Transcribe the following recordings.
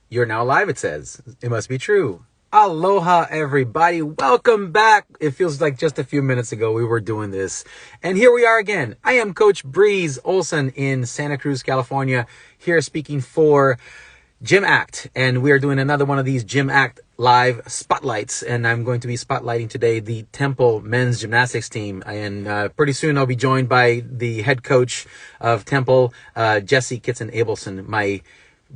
You're now live, it says. It must be true. Aloha, everybody. Welcome back. It feels like just a few minutes ago we were doing this. And here we are again. I am Coach Breeze Olson in Santa Cruz, California, here speaking for Gymact. And we are doing another one of these Gymact live spotlights. And I'm going to be spotlighting today the Temple Men's Gymnastics team. And pretty soon I'll be joined by the head coach of Temple, Jesse Kitzen-Abelson, my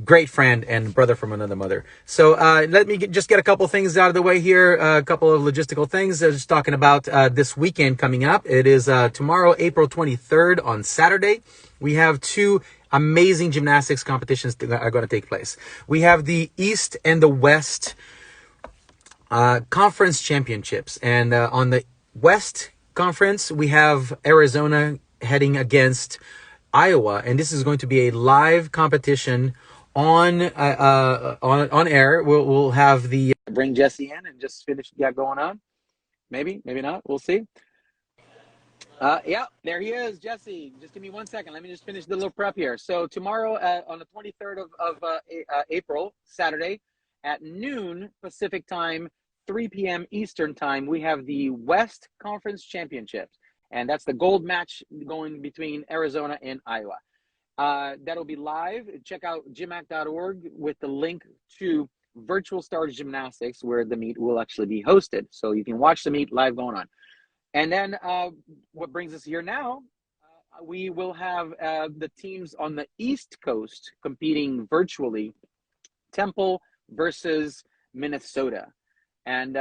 great friend and brother from another mother. So let me just get a couple things out of the way here. A couple of logistical things. Just talking about this weekend coming up. It is tomorrow, April 23rd on Saturday. We have two amazing gymnastics competitions that are going to take place. We have the East and the West Conference Championships. And on the West Conference, we have Arizona heading against Iowa. And this is going to be a live competition on air. We'll have the bring Jesse in and just finish what going on. Maybe not. We'll see. Yeah, there he is, Jesse. Just give me 1 second. Let me just finish the little prep here. So tomorrow on the 23rd of April, Saturday, at noon Pacific time, 3 p.m. Eastern time, we have the West Conference Championships. And that's the gold match going between Arizona and Iowa. That'll be live. Check out gymact.org with the link to Virtual Stars Gymnastics, where the meet will actually be hosted. So you can watch the meet live going on. And then what brings us here now, we will have the teams on the East Coast competing virtually, Temple versus Minnesota. And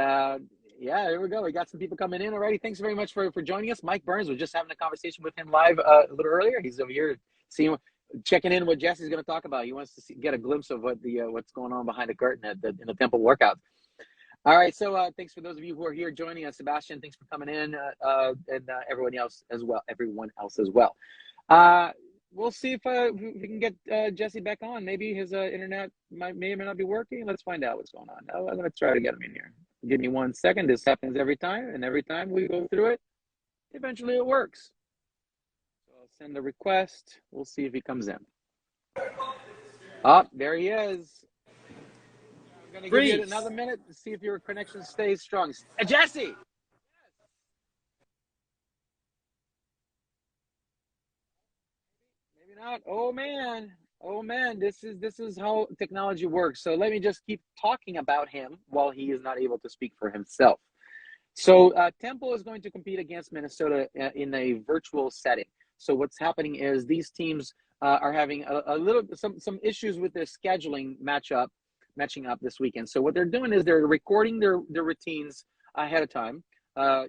yeah, there we go. We got some people coming in already. Thanks very much for joining us. Mike Burns was just having a conversation with him live a little earlier. He's over here seeing, checking in what Jesse's going to talk about. He wants to get a glimpse of what what's going on behind the curtain in the Temple workout. All right, so thanks for those of you who are here joining us. Sebastian, thanks for coming in, and everyone else as well. We'll see if we can get Jesse back on. Maybe his internet may or may not be working. Let's find out what's going on. I'm going to try to get him in here. Give me 1 second. This happens every time, and every time we go through it, eventually it works. So I'll send the request. We'll see if he comes in. Oh, there he is. I'm going to give you another minute to see if your connection stays strong. Jesse! Maybe not. Oh man, this is how technology works. So let me just keep talking about him while he is not able to speak for himself. So Temple is going to compete against Minnesota in a virtual setting. So what's happening is these teams are having some issues with their scheduling matching up this weekend. So what they're doing is they're recording their routines ahead of time.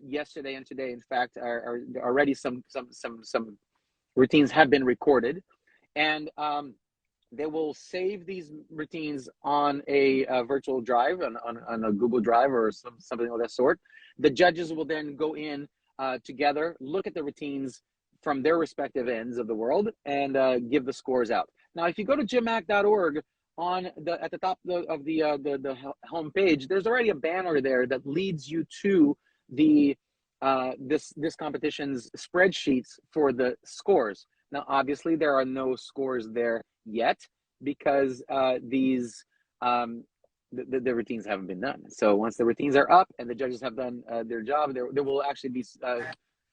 Yesterday and today, in fact, are already some routines have been recorded, and they will save these routines on a virtual drive, on a Google Drive or something of that sort. The judges will then go in together, look at the routines from their respective ends of the world, and give the scores out. Now, if you go to gymact.org, at the top of the home page, there's already a banner there that leads you to the this competition's spreadsheets for the scores. Now, obviously, there are no scores there yet because the routines haven't been done. So once the routines are up and the judges have done their job, there will actually be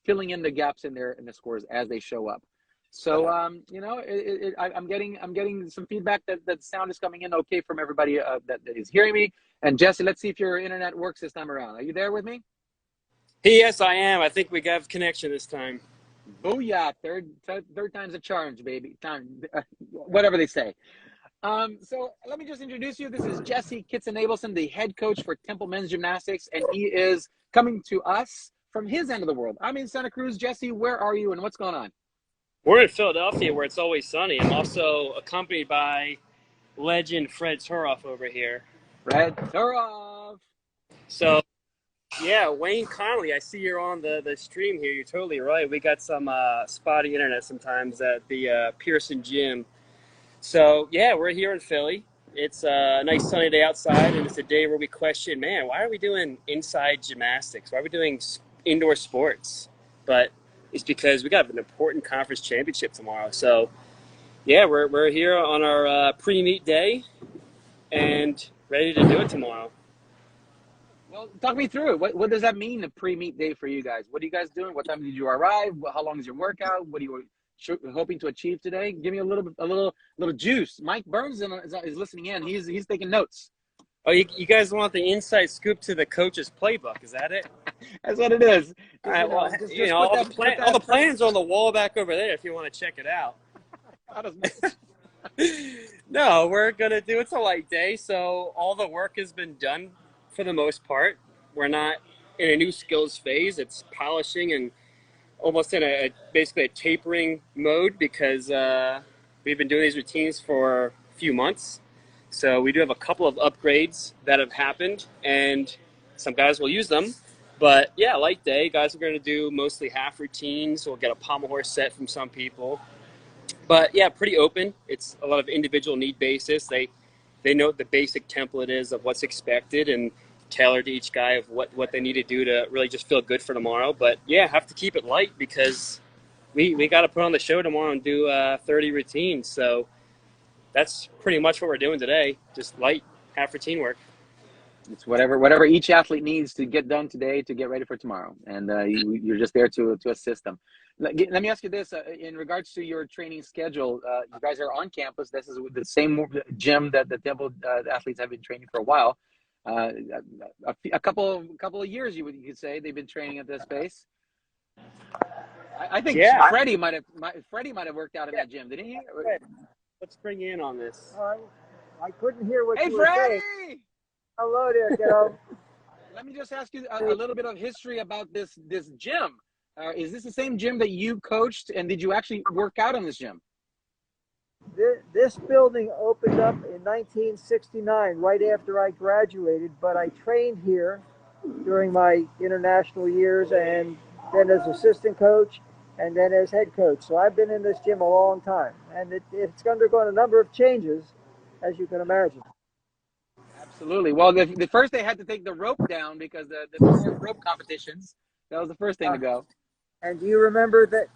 filling in the gaps in the scores as they show up. So I'm getting some feedback that sound is coming in okay from everybody that is hearing me. And Jesse, let's see if your internet works this time around. Are you there with me? Yes, I am. I think we got connection this time. Booyah! Third time's a charm, baby. Whatever they say. So let me just introduce you. This is Jesse Kitzen-Abelson, the head coach for Temple Men's Gymnastics, and he is coming to us from his end of the world. I'm in Santa Cruz. Jesse, where are you and what's going on? We're in Philadelphia, where it's always sunny. I'm also accompanied by legend Fred Turoff over here. Fred Turoff. So, yeah, Wayne Connolly, I see you're on the stream here. You're totally right. We got some spotty internet sometimes at the Pearson Gym. So, yeah, we're here in Philly. It's a nice sunny day outside, and it's a day where we question, man, why are we doing inside gymnastics? Why are we doing indoor sports? But it's because we got an important conference championship tomorrow. So, yeah, we're here on our pre-meet day, and ready to do it tomorrow. Well, talk me through it. What does that mean, the pre-meet day for you guys? What are you guys doing? What time did you arrive? How long is your workout? What are you hoping to achieve today? Give me a little juice. Mike Burns is listening in. He's taking notes. Oh, you guys want the inside scoop to the coach's playbook? Is that it? That's what it is. All right. Well, all the plans are on the wall back over there if you want to check it out. No, we're gonna do. It's a light day, so all the work has been done for the most part. We're not in a new skills phase. It's polishing and almost in basically a tapering mode because we've been doing these routines for a few months. So we do have a couple of upgrades that have happened, and some guys will use them. But yeah, light day. Guys are going to do mostly half routines. We'll get a pommel horse set from some people. But yeah, pretty open. It's a lot of individual need basis. They know what the basic template is of what's expected and tailor to each guy of what they need to do to really just feel good for tomorrow. But yeah, have to keep it light because we got to put on the show tomorrow and do 30 routines. So that's pretty much what we're doing today. Just light half routine work. It's whatever each athlete needs to get done today to get ready for tomorrow, and you're just there to assist them. Let me ask you this: in regards to your training schedule, you guys are on campus. This is the same gym that the Temple athletes have been training for a while. A couple of years, you could say they've been training at this space. I think Freddie might have worked out in that gym, didn't he? Let's bring you in on this. I couldn't hear what you were saying. Hey, Freddie! Hello there, kiddo. Let me just ask you a little bit of history about this gym. Is this the same gym that you coached, and did you actually work out in this gym? This building opened up in 1969, right after I graduated, but I trained here during my international years and then as assistant coach and then as head coach. So I've been in this gym a long time, and it's undergone a number of changes, as you can imagine. Absolutely. Well, the first they had to take the rope down because the rope competitions, that was the first thing to go. And do you remember that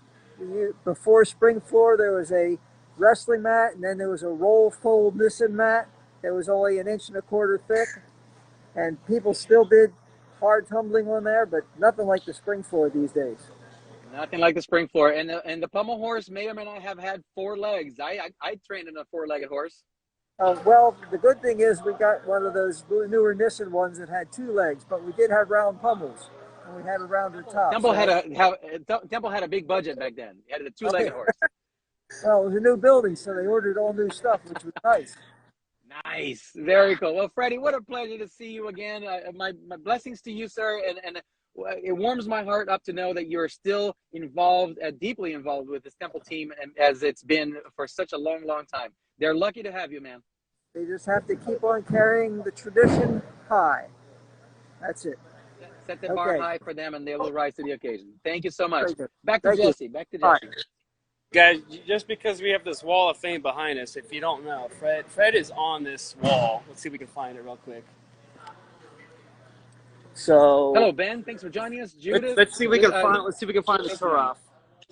before spring floor there was a wrestling mat, and then there was a roll fold Nissen mat that was only 1.25 inches thick, and people still did hard tumbling on there, but nothing like the spring floor these days. Nothing like the spring floor. And the pommel horse may or may not have had 4 legs. I trained in a 4-legged horse. Well, the good thing is we got one of those newer Nissen ones that had 2 legs, but we did have round pummels, and we had a rounder top. Temple had a big budget back then. He had a 2-legged horse. Well, it was a new building, so they ordered all new stuff, which was nice. Nice. Very cool. Well, Freddie, what a pleasure to see you again. My blessings to you, sir, and it warms my heart up to know that you're still involved, deeply involved with this Temple team, and as it's been for such a long, long time. They're lucky to have you, man. They just have to keep on carrying the tradition high. That's it. Set the bar high for them, and they will rise to the occasion. Thank you so much. Back to Jesse. Back to Jesse. Right. Guys, just because we have this wall of fame behind us, if you don't know, Fred is on this wall. Let's see if we can find it real quick. So hello, Ben. Thanks for joining us. Judith. Let's see if we can find. Let's see if we can find the Turoff.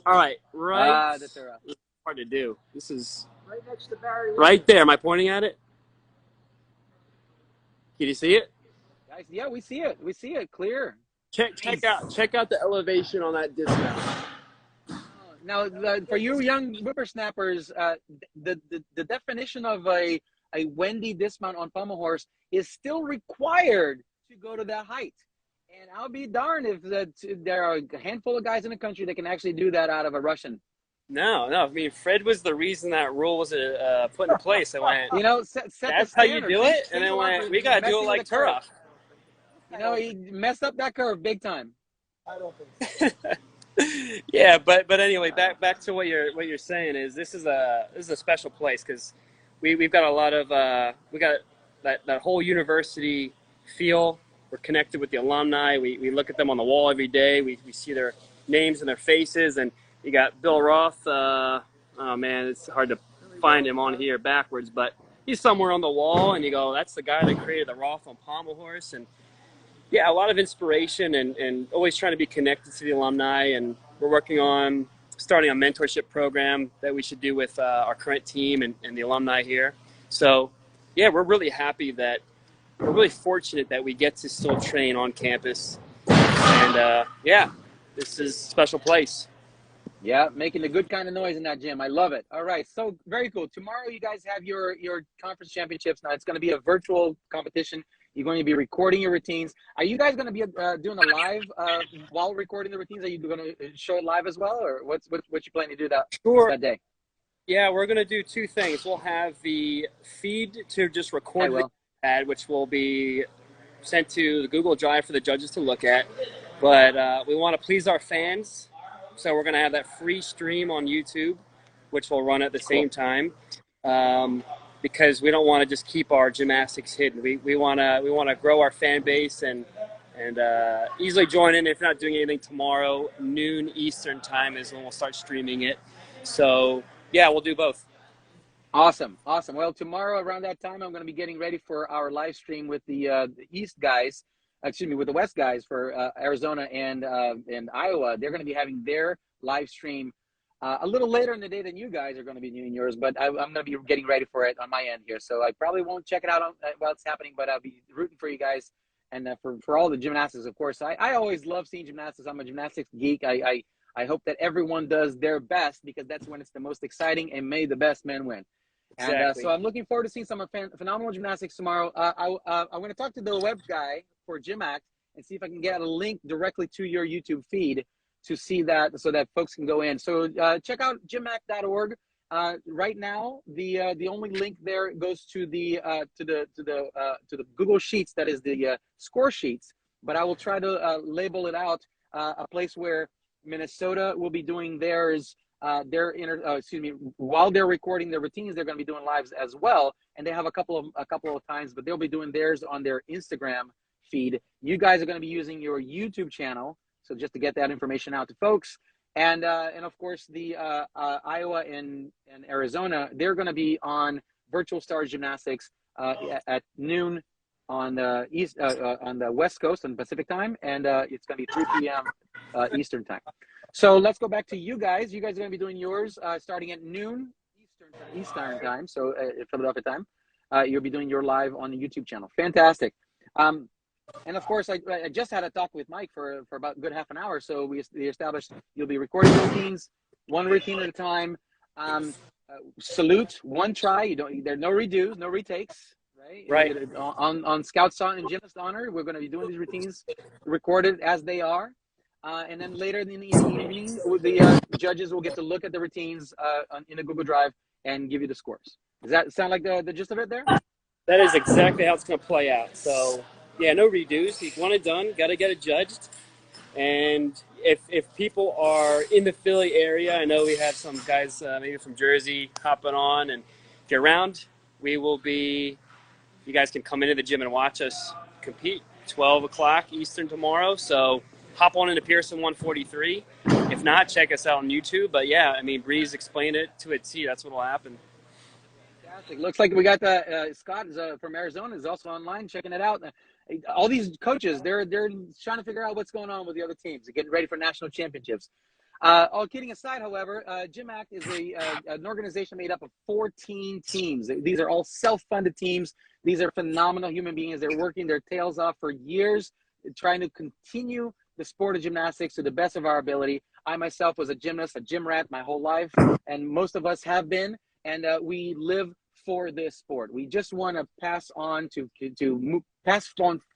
All right, right. The Turoff. It's hard to do. This is right next to Barry. Right there. Am I pointing at it? Can you see it? Guys, yeah, we see it. We see it clear. Check out the elevation on that dismount. Now, for you young whippersnappers, the definition of a Wendy dismount on pommel horse is still required to go to that height. And I'll be darned if there are a handful of guys in the country that can actually do that out of a Russian. No. I mean, Fred was the reason that rule was put in place. I went, that's how you do it? And then went, we got to do it like Turoff. He messed up that curve big time. I don't think so. Yeah, but anyway, back to what you're saying is this is a special place because we've got a lot of we got that whole university feel. We're connected with the alumni. We look at them on the wall every day. We see their names and their faces. And you got Bill Roth. Oh man, it's hard to find him on here backwards, but he's somewhere on the wall. And you go, that's the guy that created the Roth on pommel horse. And yeah, a lot of inspiration and always trying to be connected to the alumni. And we're working on starting a mentorship program that we should do with our current team and the alumni here. So yeah, we're really happy that we're really fortunate that we get to still train on campus. And yeah, this is a special place. Yeah, making the good kind of noise in that gym. I love it. All right, so very cool. Tomorrow you guys have your conference championships. Now it's going to be a virtual competition. You're going to be recording your routines. Are you guys going to be doing a live while recording the routines? Are you going to show it live as well, or what you planning to do Sure. that day? Yeah, we're going to do two things. We'll have the feed to just record the ad, which will be sent to the Google Drive for the judges to look at. But we want to please our fans, so we're going to have that free stream on YouTube, which will run at the same time, because we don't want to just keep our gymnastics hidden. We want to grow our fan base and easily join in. If not doing anything tomorrow, noon Eastern time is when we'll start streaming it. So yeah, we'll do both. Awesome. Well, tomorrow around that time, I'm going to be getting ready for our live stream with the East guys. With the West guys for Arizona and Iowa. They're going to be having their live stream a little later in the day than you guys are going to be doing yours, but I'm going to be getting ready for it on my end here. So I probably won't check it out while it's happening, but I'll be rooting for you guys and for all the gymnastics, of course. I always love seeing gymnastics. I'm a gymnastics geek. I hope that everyone does their best, because that's when it's the most exciting, and may the best men win. Exactly. And so I'm looking forward to seeing some phenomenal gymnastics tomorrow. I'm going to talk to the web guy for Gymact and see if I can get a link directly to your YouTube feed to see that, so that folks can go in. So check out gymact.org. Right now, the only link there goes to the Google Sheets, that is the score sheets. But I will try to label it out a place where Minnesota will be doing theirs. While they're recording their routines, they're going to be doing lives as well, and they have a couple of times, but they'll be doing theirs on their Instagram feed. You guys are going to be using your YouTube channel, so just to get that information out to folks, and of course the Iowa and Arizona, they're going to be on Virtual Stars Gymnastics at noon on the West Coast on Pacific time, and it's going to be 3 p.m. Eastern time. So let's go back to you guys. You guys are going to be doing yours starting at noon Eastern time, so Philadelphia time. You'll be doing your live on the YouTube channel. Fantastic. And of course, I just had a talk with Mike for about a good half an hour. So we established you'll be recording routines, one routine at a time. Salute, one try. There are no redos, no retakes. Right. On Scouts and Gymnast Honor, we're going to be doing these routines recorded as they are. And then later in the evening, the judges will get to look at the routines in a Google Drive and give you the scores. Does that sound like the gist of it there? That is exactly how it's going to play out. So, yeah, no redos. You want it done, got to get it judged. And if people are in the Philly area, I know we have some guys maybe from Jersey hopping on and get around. We will be, you guys can come into the gym and watch us compete 12 o'clock Eastern tomorrow. So hop on into Pearson 143. If not, check us out on YouTube. But yeah, I mean, Breeze explained it to a T. That's what will happen. Fantastic. Looks like we got Scott from Arizona is also online checking it out. All these coaches, they're trying to figure out what's going on with the other teams, getting ready for national championships. All kidding aside, however, Gymact is an organization made up of 14 teams. These are all self-funded teams. These are phenomenal human beings. They're working their tails off for years, trying to continue the sport of gymnastics to the best of our ability. I myself was a gymnast, a gym rat my whole life, and most of us have been, and we live for this sport. We just want to pass on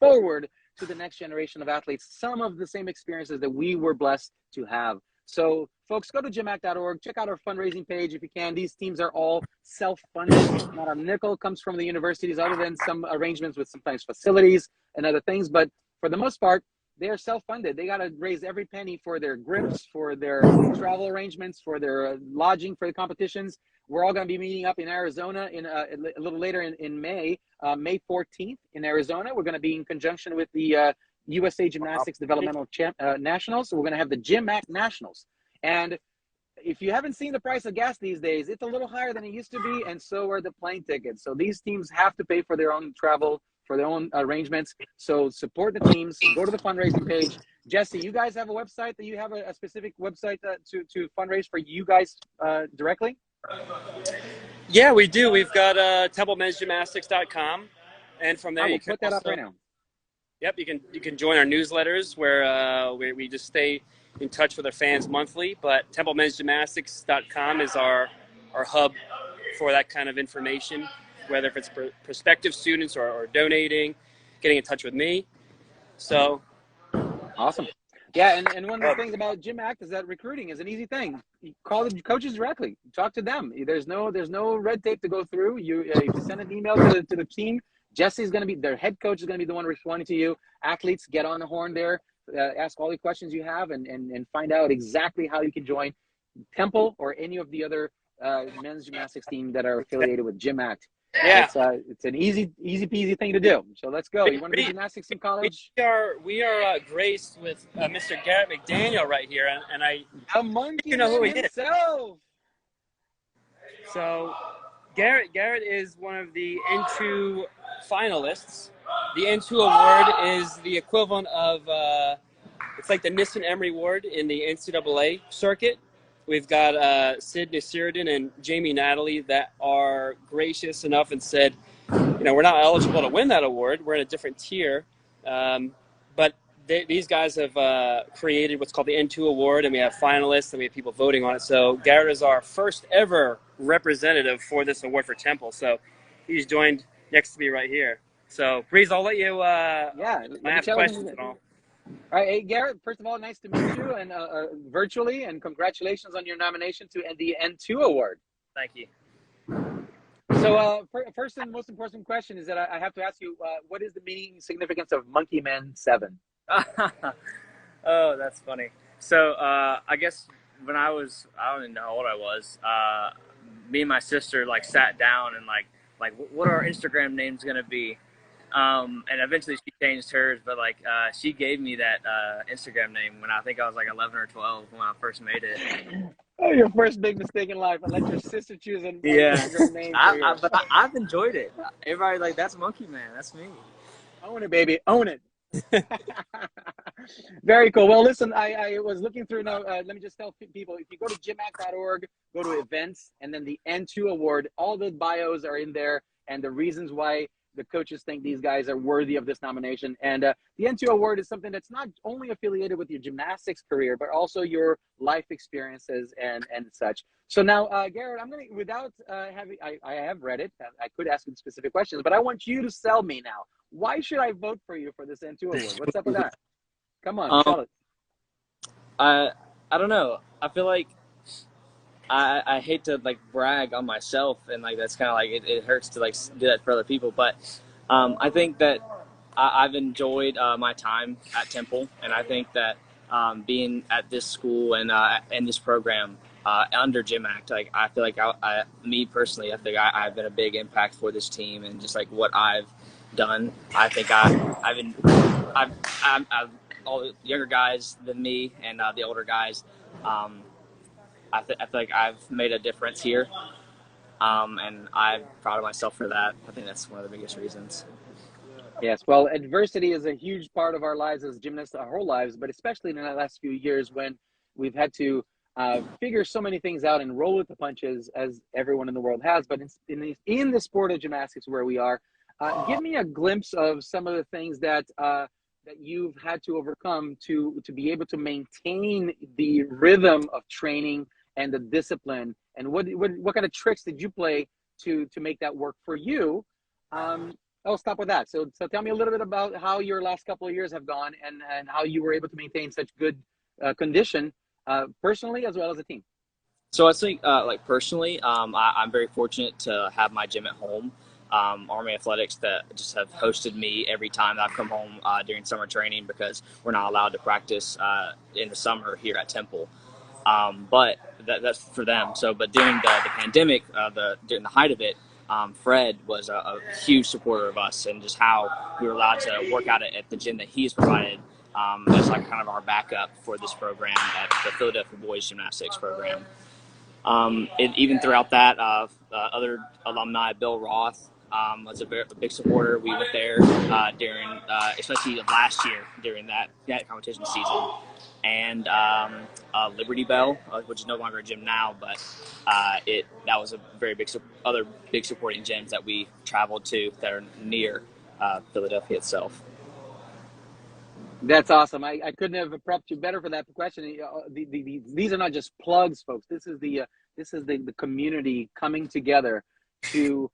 forward to the next generation of athletes some of the same experiences that we were blessed to have. So folks, go to gymact.org, check out our fundraising page if you can. These teams are all self-funded. Not a nickel comes from the universities, other than some arrangements with sometimes facilities and other things. But for the most part, they are self-funded. They got to raise every penny for their grips, for their travel arrangements, for their lodging for the competitions. We're all going to be meeting up in Arizona in a little later in May, May 14th in Arizona. We're going to be in conjunction with the USA Gymnastics Developmental Nationals. So we're going to have the Gymact Nationals. And if you haven't seen the price of gas these days, it's a little higher than it used to be, and so are the plane tickets. So these teams have to pay for their own travel, for their own arrangements. So support the teams. Go to the fundraising page. Jesse, you guys have a website that you have a specific website to fundraise for you guys directly? Yeah, we do. We've got TempleMensGymnastics.com, and from there I will you can put that up also, right now. yep, you can join our newsletters where we just stay in touch with our fans monthly. But TempleMensGymnastics.com is our hub for that kind of information, whether if it's prospective students or donating, getting in touch with me. So Awesome. Yeah, and one of the things about Gymact is that recruiting is an easy thing. You call the coaches directly, talk to them. There's no red tape to go through. If you send an email to the team, Jesse's going to be their head coach is going to be the one responding to you. Athletes, get on the horn there, ask all the questions you have, and find out exactly how you can join Temple or any of the other men's gymnastics team that are affiliated with Gymact. yeah, It's an easy peasy thing to do. So let's go. You want to do gymnastics in college? we are graced with Mr. Garrett McDaniel right here, and I A monkey you know who man he is. himself. So Garrett is one of the N2 finalists. The N2 award is the equivalent of it's like the Nissen Emery Award in the NCAA circuit. We've got Sid Nasiruddin and Jamie Natalie that are gracious enough and said, you know, we're not eligible to win that award. We're in a different tier. But these guys have created what's called the N2 Award, and we have finalists, and we have people voting on it. So Garrett is our first ever representative for this award for Temple. So he's joined next to me right here. So, Breeze, I'll let you ask questions and all. All right, hey, Garrett, first of all, nice to meet you and virtually, and congratulations on your nomination to the N2 Award. Thank you. So first and most important question is that I have to ask you, what is the meaning significance of Monkey Man 7? Oh, that's funny. So I guess when I don't even know how old I was, me and my sister like sat down and like what are our Instagram names going to be? And eventually she changed hers, but like she gave me that Instagram name when I think I was like 11 or 12 when I first made it. Oh, your first big mistake in life, and let your sister choose an Yeah, Instagram name for you. I've enjoyed it. Everybody like, that's Monkey Man, that's me. Own it, baby, own it. Very cool. Well, listen, I was looking through now. Let me just tell people, if you go to gymact.org, go to events, and then the N2 Award, all the bios are in there, and the reasons why the coaches think these guys are worthy of this nomination. And the N2 Award is something that's not only affiliated with your gymnastics career, but also your life experiences and such. So now, Garrett, I'm going to, without having, I have read it. I could ask you specific questions, but I want you to sell me now. Why should I vote for you for this N2 Award? What's up with that? Come on, sell it. I don't know. I feel like I hate to like brag on myself, and like that's kind of like it hurts to like do that for other people, but I think that I've enjoyed my time at Temple, and I think that being at this school and in this program under Gymact, like I feel like me personally, I think I've been a big impact for this team, and just like what I've done, I think I've all the younger guys than me and the older guys. I feel like I've made a difference here, and I'm proud of myself for that. I think that's one of the biggest reasons. Yes, well, adversity is a huge part of our lives as gymnasts, our whole lives, but especially in the last few years when we've had to figure so many things out and roll with the punches, as everyone in the world has. But in the sport of gymnastics where we are, give me a glimpse of some of the things that you've had to overcome to be able to maintain the rhythm of training and the discipline, and what kind of tricks did you play to make that work for you? I'll stop with that. So tell me a little bit about how your last couple of years have gone, and how you were able to maintain such good condition, personally as well as a team. So I think like personally, I'm very fortunate to have my gym at home. Army Athletics that just have hosted me every time that I've come home during summer training, because we're not allowed to practice in the summer here at Temple. But that's for them. So, but during the pandemic, during the height of it, Fred was a huge supporter of us, and just how we were allowed to work out at the gym that he's provided as like kind of our backup for this program at the Philadelphia Boys Gymnastics program. Even throughout that, other alumni, Bill Roth, was a big supporter. We went there during, especially last year during that competition season. And Liberty Bell, which is no longer a gym now, but that was a very big other big supporting gyms that we traveled to that are near Philadelphia itself. That's awesome. I couldn't have prepped you better for that question. These are not just plugs, folks. This is the community coming together to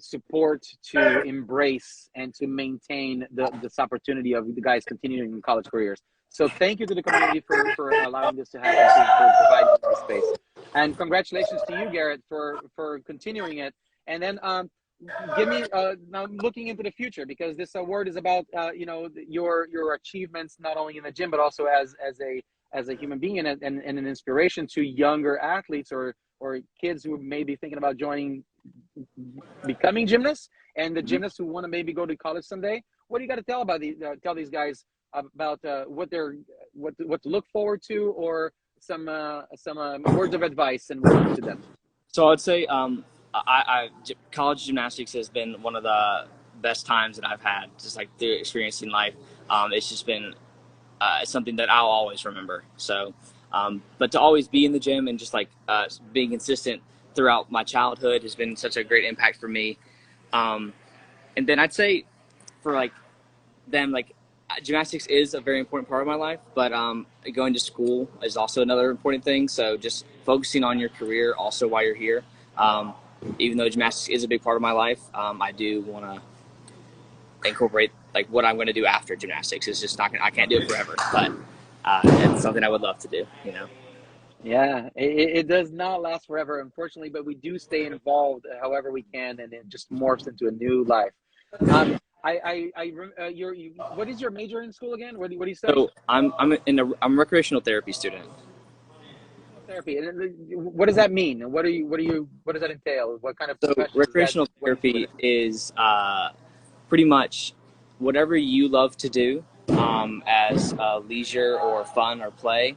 support, to embrace, and to maintain this opportunity of the guys continuing in college careers. So thank you to the community for allowing this to happen, for providing this space, and congratulations to you, Garrett, for continuing it. And then give me now looking into the future, because this award is about your achievements not only in the gym but also as a human being and an inspiration to younger athletes or kids who may be thinking about becoming gymnasts, and the gymnasts who want to maybe go to college someday. What do you got to tell about tell these guys about what to look forward to, or some words of advice and wisdom to them? So I'd say college gymnastics has been one of the best times that I've had, just like the experience in life. It's just been something that I'll always remember. So, but to always be in the gym and just like being consistent throughout my childhood has been such a great impact for me. And then I'd say for like them, like gymnastics is a very important part of my life, but going to school is also another important thing. So just focusing on your career also while you're here. Even though gymnastics is a big part of my life, I do want to incorporate like what I'm going to do after gymnastics. It's just I can't do it forever, but it's something I would love to do, you know? Yeah, it does not last forever, unfortunately, but we do stay involved however we can, and it just morphs into a new life. What is your major in school again? What do you study? So I'm a recreational therapy student. Therapy. What does that mean? What does that entail? What kind of recreational therapy is pretty much whatever you love to do as leisure or fun or play.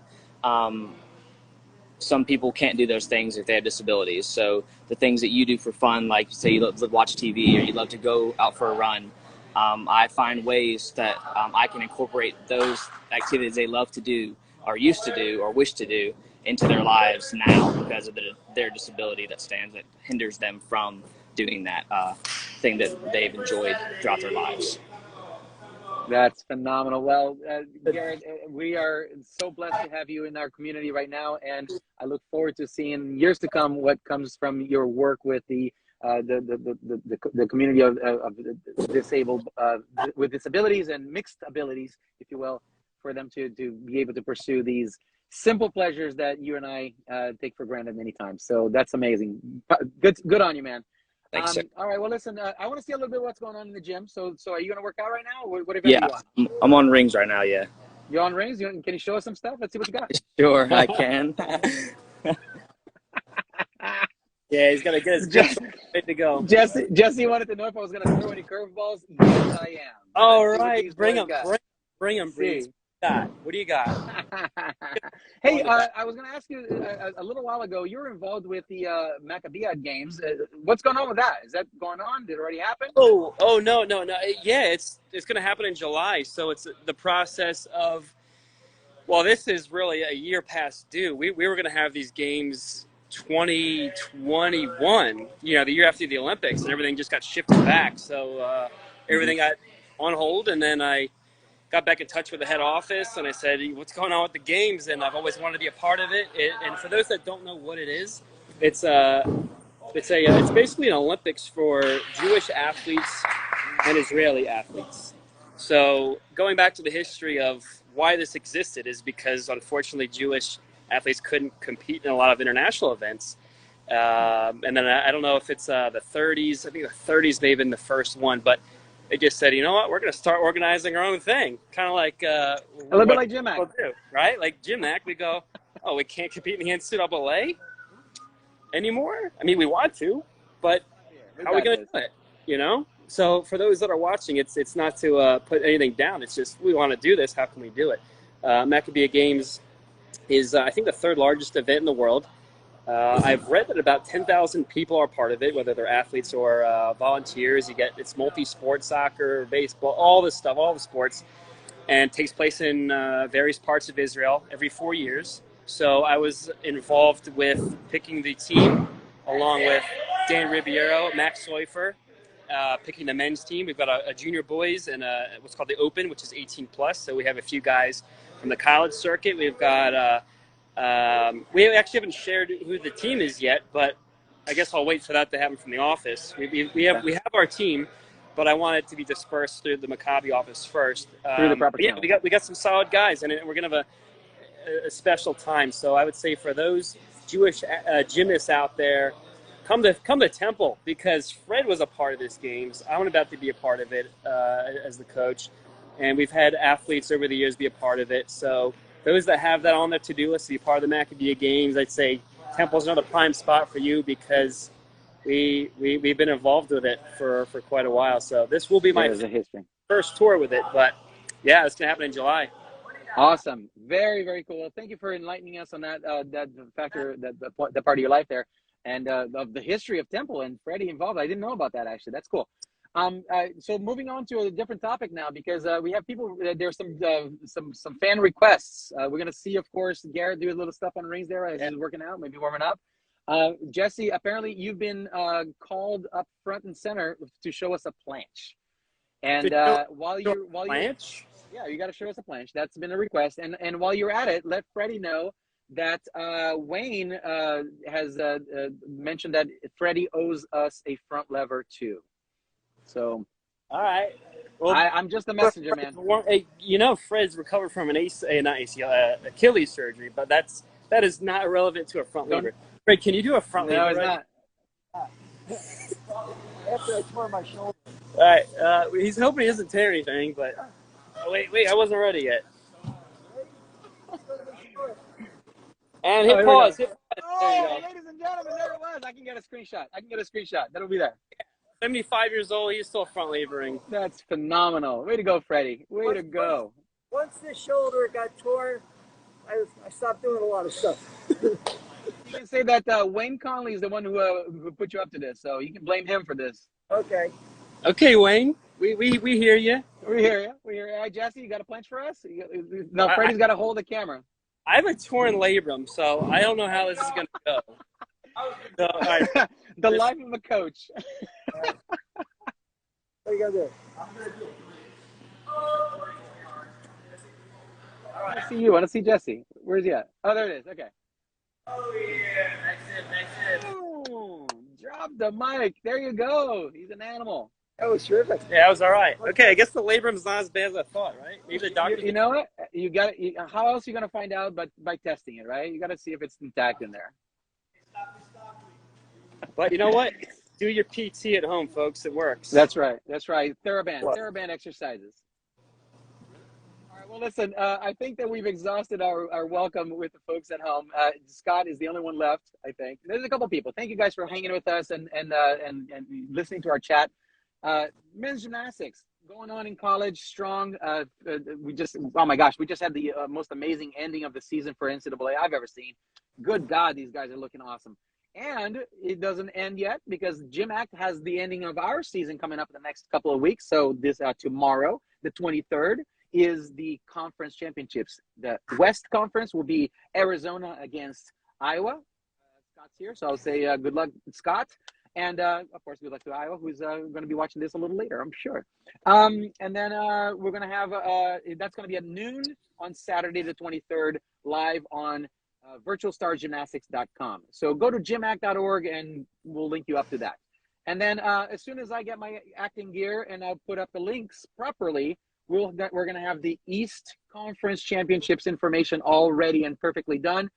Some people can't do those things if they have disabilities. So the things that you do for fun, like say you love to watch TV or you love to go out for a run, I find ways that I can incorporate those activities they love to do or used to do or wish to do into their lives now because of their disability that hinders them from doing that thing that they've enjoyed throughout their lives. That's phenomenal. Well, Garrett, we are so blessed to have you in our community right now, and I look forward to seeing years to come what comes from your work with the community of disabled with disabilities and mixed abilities, if you will, for them to be able to pursue these simple pleasures that you and I take for granted many times. So that's amazing. Good on you, man. Thanks, sir. All right. Well, listen, I want to see a little bit of what's going on in the gym. So are you going to work out right now? What event are you on? I'm on rings right now. Yeah. You're on rings? Can you show us some stuff? Let's see what you got. Sure, I can. Yeah, he's got to get his jump ready to go. Jesse wanted to know if I was going to throw any curveballs. Yes, I am. All right. Bring them. Bring them, Breeze. What do you got? Hey, I was going to ask you a little while ago, you were involved with the Maccabead games. What's going on with that? Is that going on? Did it already happen? Oh, no. Yeah, it's going to happen in July. So it's the process of, well, this is really a year past due. We were going to have these games 2021, the year after the Olympics, and everything just got shifted back. So everything got on hold, and then I got back in touch with the head office, and I said, what's going on with the games? And I've always wanted to be a part of it. And for those that don't know what it is, it's basically an Olympics for Jewish athletes and Israeli athletes. So going back to the history of why this existed is because, unfortunately, Jewish athletes couldn't compete in a lot of international events. And then I don't know if it's the 30s. I think the 30s may have been the first one, but they just said, you know what, we're going to start organizing our own thing. Kind of like a little bit like Gymact, right? Like Gymact, we go, oh, we can't compete in the NCAA anymore. I mean, we want to, but how are we going to do it? So for those that are watching, it's not to put anything down. It's just we want to do this. How can we do it? Maccabead Games is I think the third largest event in the world. I've read that about 10,000 people are part of it, whether they're athletes or volunteers. It's multi-sport, soccer, baseball, all this stuff, all the sports, and it takes place in various parts of Israel every 4 years. So I was involved with picking the team along with Dan Ribeiro, Max Seufer, picking the men's team. We've got a junior boys and what's called the Open, which is 18 plus. So we have a few guys from the college circuit. We've got we actually haven't shared who the team is yet, but I guess I'll wait for that to happen from the office. We have our team, but I want it to be dispersed through the Maccabi office first. Through the proper yeah, we got some solid guys, and we're gonna have a special time. So I would say for those Jewish gymnasts out there, come to Temple, because Fred was a part of this games. I'm about to be a part of it as the coach, and we've had athletes over the years be a part of it. So those that have that on their to-do list to be part of the Maccabi Games, I'd say Temple's another prime spot for you, because we've been involved with it for quite a while. So this will be my first tour with it, but yeah, it's gonna happen in July. Awesome. Very, very cool. Thank you for enlightening us on that factor, that part of your life there, and of the history of Temple and Freddie involved. I didn't know about that, actually. That's cool. So moving on to a different topic now, because we have people, there's some fan requests. We're going to see, of course, Garrett do a little stuff on rings there as he's working out, maybe warming up. Jesse, apparently you've been called up front and center to show us a planch. And while you yeah, you got to show us a planch. That's been a request. And while you're at it, let Freddie know that Wayne has mentioned that Freddie owes us a front lever too. So, all right. Well, I'm just a messenger, man. You know, Fred's recovered from Achilles surgery, but that is not relevant to a front lever. Fred, can you do a front lever? No, it's not. After I tore my shoulder. All right. He's hoping he doesn't tear anything, but wait, I wasn't ready yet. And hit pause. Oh, ladies and gentlemen, there it was. I can get a screenshot. That'll be there. 75 years old, he's still front levering. That's phenomenal. Way to go, Freddie. Way to go. Once this shoulder got torn, I stopped doing a lot of stuff. You can say that Wayne Conley is the one who put you up to this, so you can blame him for this. Okay. Okay, Wayne. We hear you. We hear you. All right, Jesse, you got a planch for us? No, Freddie's got to hold the camera. I have a torn labrum, so I don't know how this is going to go. So, right. The life of a coach. What are you going to do? I want to see you. I want to see Jesse. Where's he at? Oh, there it is. Okay. Oh, yeah. That's it. Boom. Drop the mic. There you go. He's an animal. That was terrific. Yeah, that was all right. Okay, I guess the labrum's not as bad as I thought, right? Maybe the doctor. You know what? You got. How else are you going to find out but by testing it, right? You got to see if it's intact in there. But you know what? Do your PT at home, folks. It works. That's right. TheraBand exercises. All right. Well, listen. I think that we've exhausted our welcome with the folks at home. Scott is the only one left, I think. There's a couple people. Thank you guys for hanging with us and listening to our chat. Men's gymnastics going on in college, strong. We just had the most amazing ending of the season for NCAA I've ever seen. Good God, these guys are looking awesome. And it doesn't end yet, because Gymact has the ending of our season coming up in the next couple of weeks. So this tomorrow, the 23rd, is the conference championships. The West Conference will be Arizona against Iowa. Scott's here, so I'll say good luck, Scott. And, of course, good luck to Iowa, who's going to be watching this a little later, I'm sure. And then we're going to have, that's going to be at noon on Saturday the 23rd, live on virtualstarsgymnastics.com. So go to gymact.org and we'll link you up to that. And then as soon as I get my acting gear and I'll put up the links properly, we're going to have the East Conference Championships information all ready and perfectly done.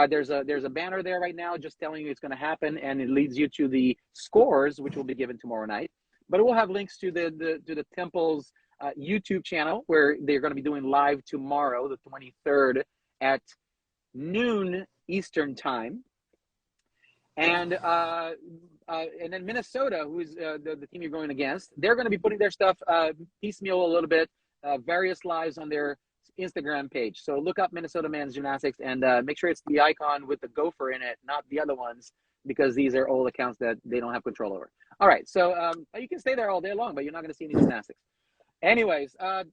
There's a banner there right now just telling you it's going to happen, and it leads you to the scores, which will be given tomorrow night. But it will have links to the Temple's YouTube channel, where they're going to be doing live tomorrow, the 23rd, at noon Eastern time. And then Minnesota, who's the team you're going against, they're going to be putting their stuff piecemeal a little bit, various lives on their Instagram page. So look up Minnesota Men's Gymnastics and make sure it's the icon with the gopher in it, not the other ones, because these are old accounts that they don't have control over. All right, so you can stay there all day long, but you're not going to see any gymnastics. Anyways, I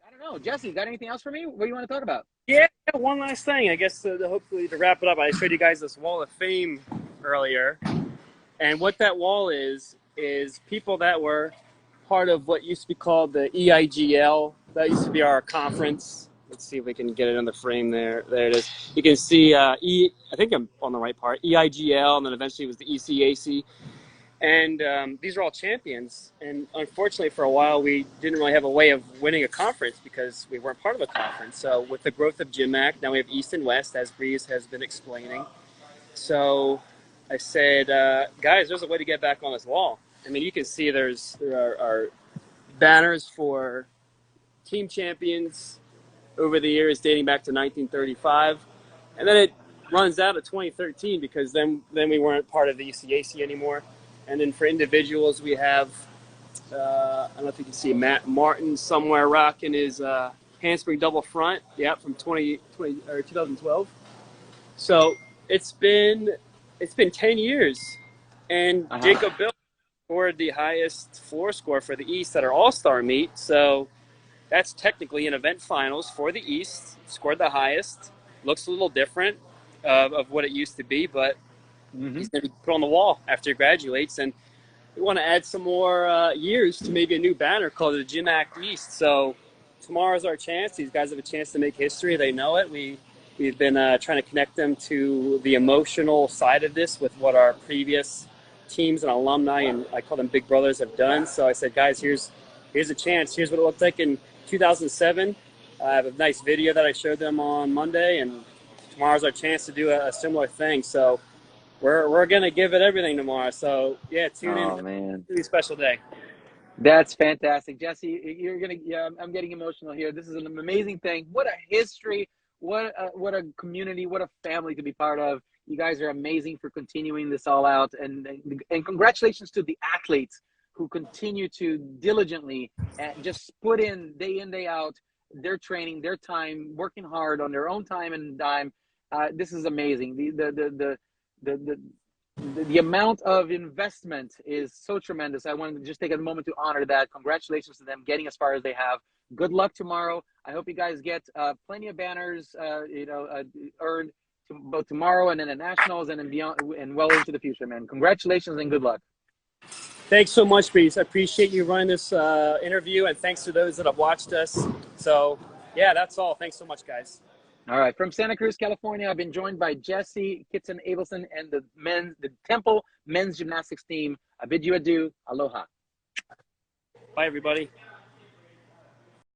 don't know. Jesse, got anything else for me? What do you want to talk about? Yeah, one last thing. I guess hopefully to wrap it up, I showed you guys this wall of fame earlier. And what that wall is people that were part of what used to be called the EIGL. That used to be our conference. Let's see if we can get it on the frame there. There it is. You can see I think I'm on the right part, EIGL, and then eventually it was the ECAC. And these are all champions. And unfortunately, for a while, we didn't really have a way of winning a conference because we weren't part of a conference. So with the growth of Gymact, now we have East and West, as Breeze has been explaining. So I said, guys, there's a way to get back on this wall. I mean, you can see there are banners for team champions over the years dating back to 1935. And then it runs out of 2013 because then we weren't part of the ECAC anymore. And then for individuals, we have, I don't know if you can see Matt Martin somewhere rocking his handspring double front, from 2012. So it's been 10 years, and Jacob Bill scored the highest floor score for the East at our All-Star meet. So that's technically an event finals for the East. Scored the highest. Looks a little different of what it used to be, but he's going to be put on the wall after he graduates. And we want to add some more years to maybe a new banner called the Gymact East. So tomorrow's our chance. These guys have a chance to make history. They know it. We've been trying to connect them to the emotional side of this with what our previous teams and alumni, and I call them big brothers, have done. So I said, guys, here's a chance. Here's what it looked like in 2007. I have a nice video that I showed them on Monday, and tomorrow's our chance to do a similar thing. So we're going to give it everything tomorrow. So, yeah, tune in. Oh, man. It's a really special day. That's fantastic. Jesse, I'm getting emotional here. This is an amazing thing. What a history. What a community. What a family to be part of. You guys are amazing for continuing this all out. And congratulations to the athletes who continue to diligently and just put in, day out, their training, their time, working hard on their own time and dime. This is amazing. The amount of investment is so tremendous. I wanted to just take a moment to honor that. Congratulations to them getting as far as they have. Good luck tomorrow. I hope you guys get plenty of banners, earned both tomorrow and then the nationals and then beyond and well into the future, man. Congratulations and good luck. Thanks so much, Breeze. I appreciate you running this interview, and thanks to those that have watched us. So, yeah, that's all. Thanks so much, guys. All right. From Santa Cruz, California, I've been joined by Jesse Kitzen-Abelson and the Temple Men's Gymnastics team. I bid you adieu. Aloha. Bye, everybody.